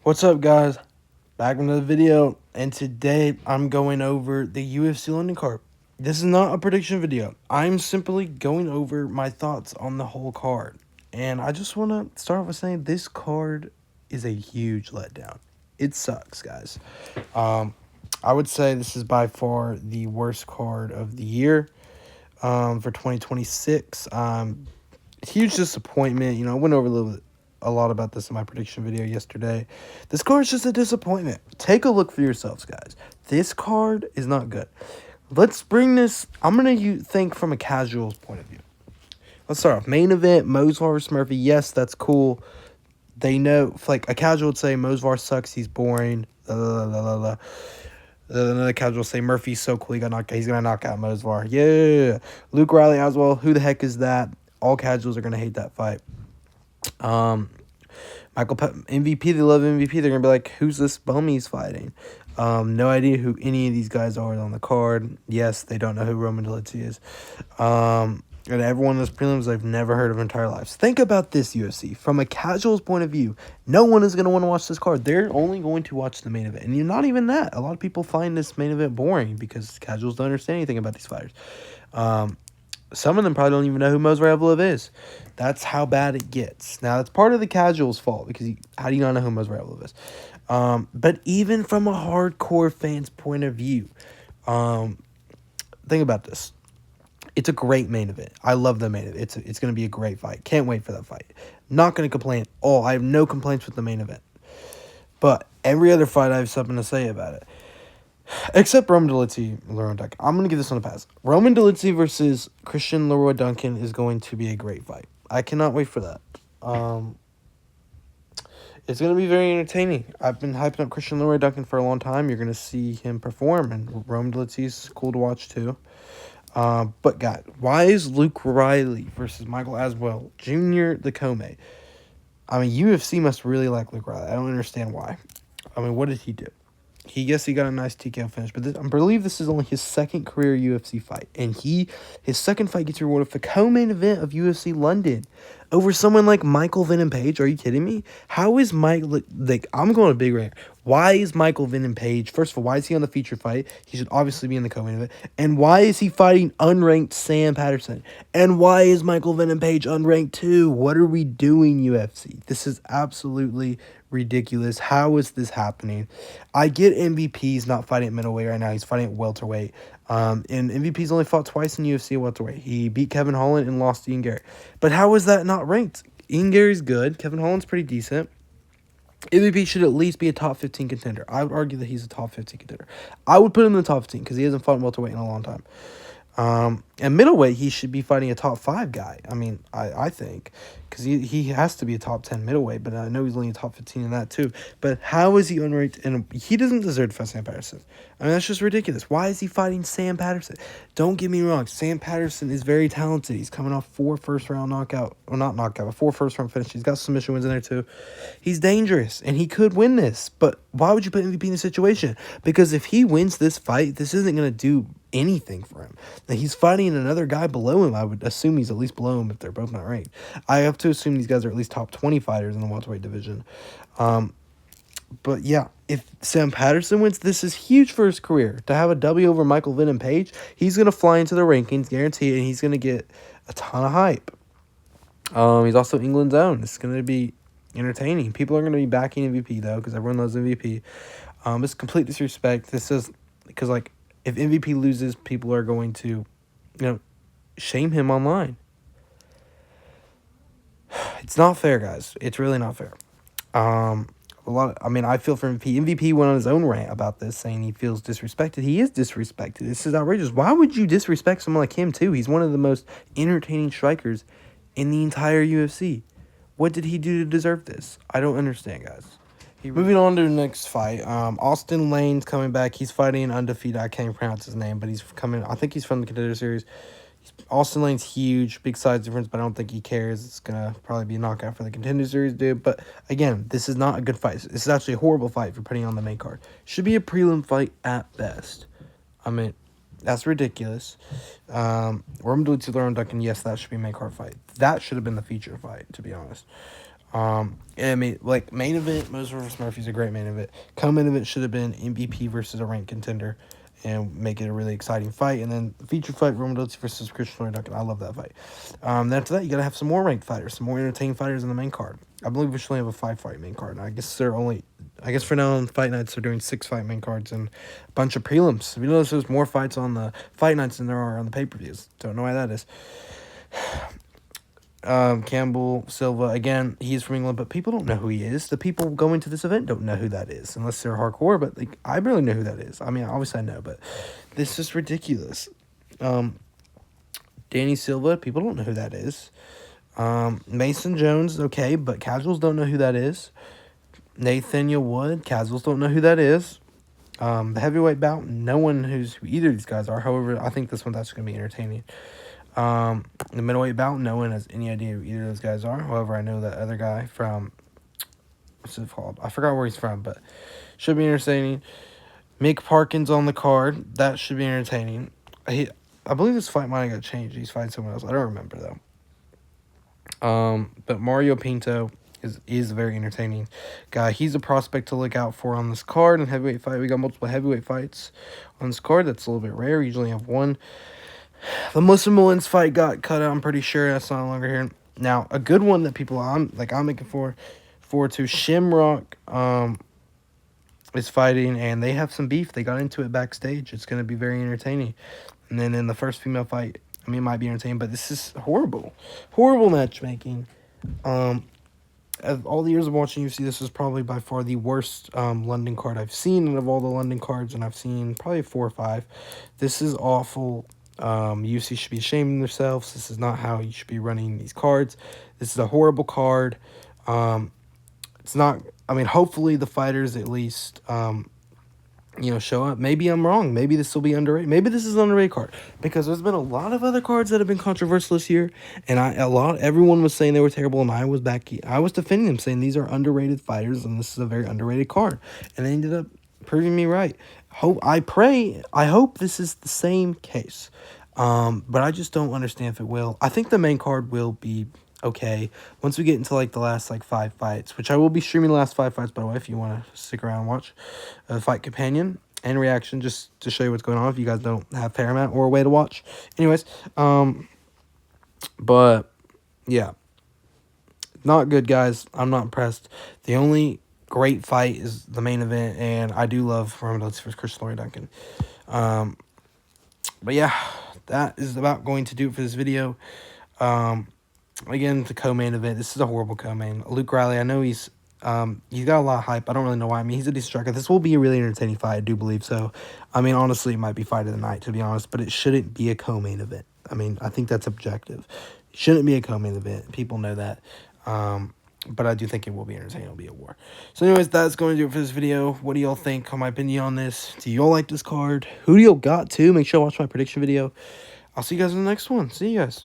What's up, guys? Back with another video, and today I'm going over the UFC London card. This is not a prediction video. I'm simply going over my thoughts on the whole card. And I just want to start off with saying this card is a huge letdown. It sucks, guys. I would say this is by far the worst card of the year for 2026. Huge disappointment. I went over a lot about this in my prediction video yesterday. This card is just a disappointment. Take a look for yourselves, guys. This card is not good. Let's bring this. I'm gonna think from a casual's point of view. Let's start off. Main event: Mosvar vs Murphy. Yes, that's cool. They know, like a casual would say, Mosvar sucks. He's boring. Another casual would say Murphy's so cool. He's gonna knock out Mosvar. Yeah. Luke Riley as well. Who the heck is that? All casuals are gonna hate that fight. MVP, they love MVP. They're gonna be like, who's this bum he's fighting? No idea who any of these guys are on the card. Yes, they don't know who Roman Dolidze is. And everyone in those prelims I've never heard of in entire lives. Think about this, UFC. From a casual's point of view, no one is going to want to watch this card. They're only going to watch the main event. And you're not even that. A lot of people find this main event boring because casuals don't understand anything about these fighters. Some of them probably don't even know who Mosvar Evloev is. That's how bad it gets. Now, that's part of the casual's fault because how do you not know who Mosvar Evloev is? But even from a hardcore fan's point of view, think about this. It's a great main event. I love the main event. It's going to be a great fight. Can't wait for that fight. Not going to complain at all. I have no complaints with the main event. But every other fight, I have something to say about it. Except Roman Dolidze, Leroy Duncan. I'm going to give this one a pass. Roman Dolidze versus Christian Leroy Duncan is going to be a great fight. I cannot wait for that. It's going to be very entertaining. I've been hyping up Christian Leroy Duncan for a long time. You're going to see him perform, and Roman Dolidze is cool to watch too. But guys, why is Luke Riley versus Michael Aswell Jr. the co-main? I mean, UFC must really like Luke Riley. I don't understand why. I mean, what did he do? He got a nice TKO finish, but I believe this is only his second career UFC fight, and his second fight gets rewarded for the co-main event of UFC London over someone like Michael Venom Page. Are you kidding me? How is Mike like? I'm going a big rant. Why is Michael Venom Page? First of all, why is he on the feature fight? He should obviously be in the co-main event. And why is he fighting unranked Sam Patterson? And why is Michael Venom Page unranked too? What are we doing, UFC? This is absolutely ridiculous. How is this happening? I get MVP's not fighting at middleweight right now. He's fighting at welterweight. And MVP's only fought twice in UFC at welterweight. He beat Kevin Holland and lost to Ian Gary. But how is that not ranked? Ian Gary's good. Kevin Holland's pretty decent. MVP should at least be a top 15 contender. I would argue that he's a top 15 contender. I would put him in the top 15 because he hasn't fought in welterweight in a long time. And middleweight, he should be fighting a top 5 guy. I mean, I think, because he has to be a top 10 middleweight, but I know he's only a top 15 in that too. But how is he unranked? And he doesn't deserve to fight Sam Patterson. I mean, that's just ridiculous. Why is he fighting Sam Patterson? Don't get me wrong. Sam Patterson is very talented. He's coming off 4 first-round knockout. Well, not knockout, but 4 first-round finishes. He's got submission wins in there too. He's dangerous, and he could win this. But why would you put MVP in this situation? Because if he wins this fight, this isn't going to do anything for him. Now, he's fighting another guy below him. I would assume he's at least below him if they're both not ranked. I have to assume these guys are at least top 20 fighters in the welterweight division. But yeah, if Sam Patterson wins, this is huge for his career. To have a W over Michael Venom Page, he's going to fly into the rankings, guaranteed, and he's going to get a ton of hype. He's also England's own. It's going to be entertaining. People are going to be backing MVP, though, because everyone loves MVP. It's complete disrespect. This is because, like, if MVP loses, people are going to, shame him online. It's not fair, guys. It's really not fair. I feel for MVP. MVP went on his own rant about this, saying he feels disrespected. He is disrespected. This is outrageous. Why would you disrespect someone like him, too? He's one of the most entertaining strikers in the entire UFC. What did he do to deserve this? I don't understand, guys. Moving on to the next fight, Austin Lane's coming back. He's fighting undefeated. I can't pronounce his name, but he's coming. I think he's from the Contender Series. Austin Lane's huge, big size difference, but I don't think he cares. It's going to probably be a knockout for the Contender Series dude. But again, this is not a good fight. This is actually a horrible fight for putting on the main card. Should be a prelim fight at best. I mean, that's ridiculous. Roman Dolidze, Leroy Duncan, yes, that should be a main card fight. That should have been the feature fight, to be honest. I mean, like, main event, Moses versus Murphy's a great main event. Co-main event should have been MVP versus a ranked contender and make it a really exciting fight. And then the feature fight, Roman Dolce versus Christian Duncan. I love that fight. Then after that, you got to have some more ranked fighters, some more entertaining fighters in the main card. I believe we should only have a 5-fight main card. And I guess for now on fight nights, they're doing 6-fight main cards and a bunch of prelims. If you notice, there's more fights on the fight nights than there are on the pay-per-views. Don't know why that is. Campbell Silva, again, he's from England, but people don't know who he is. The people going to this event don't know who that is, unless they're hardcore, but like, I barely know who that is. I mean, obviously I know, but this is ridiculous. Danny Silva, people don't know who that is. Mason Jones, okay, but casuals don't know who that is. Nathaniel Wood, casuals don't know who that is. The heavyweight bout, no one knows who either of these guys are. However, I think this one's actually going to be entertaining. The middleweight bout, no one has any idea who either of those guys are. However, I know that other guy from, what's it called? I forgot where he's from, but should be entertaining. Mick Parkins on the card. That should be entertaining. I believe this fight might have got changed. He's fighting someone else. I don't remember, though. But Mario Pinto is a very entertaining guy. He's a prospect to look out for on this card. And heavyweight fight, we got multiple heavyweight fights on this card. That's a little bit rare. We usually have one. The Muslim Mullins fight got cut out, I'm pretty sure. That's no longer here. Now, a good one that I'm looking forward to, Shamrock is fighting, and they have some beef. They got into it backstage. It's going to be very entertaining. And then in the first female fight, I mean, it might be entertaining, but this is horrible. Horrible matchmaking. Of all the years of watching UFC, this is probably by far the worst London card I've seen. And of all the London cards, and I've seen probably 4 or 5, this is awful. UFC should be ashamed of themselves. This is not how you should be running these cards. This is a horrible card. It's not, I mean, hopefully the fighters at least, show up. Maybe I'm wrong. Maybe this will be underrated. Maybe this is an underrated card, because there's been a lot of other cards that have been controversial this year, and everyone was saying they were terrible, and I was defending them, saying these are underrated fighters, and this is a very underrated card, and they ended up proving me right. I hope this is the same case, but I just don't understand if it will. I think the main card will be okay once we get into like the last 5 fights, which I will be streaming the last 5 fights, by the way, if you want to stick around and watch Fight Companion and reaction, just to show you what's going on if you guys don't have Paramount or a way to watch. Anyways, but yeah, not good, guys. I'm not impressed. The only great fight is the main event, and I do love Roman Dolce versus Christian Duncan. But yeah, that is about going to do it for this video. Again, the co-main event. This is a horrible co-main. Luke Riley, I know he's got a lot of hype. I don't really know why. I mean, he's a decent striker. This will be a really entertaining fight, I do believe so. I mean, honestly, it might be fight of the night, to be honest, but it shouldn't be a co-main event. I mean, I think that's objective. It shouldn't be a co-main event. People know that. But I do think it will be entertaining. It'll be a war. So anyways, that's going to do it for this video. What do y'all think on my opinion on this? Do y'all like this card? Who do y'all got to? Make sure to watch my prediction video. I'll see you guys in the next one. See you guys.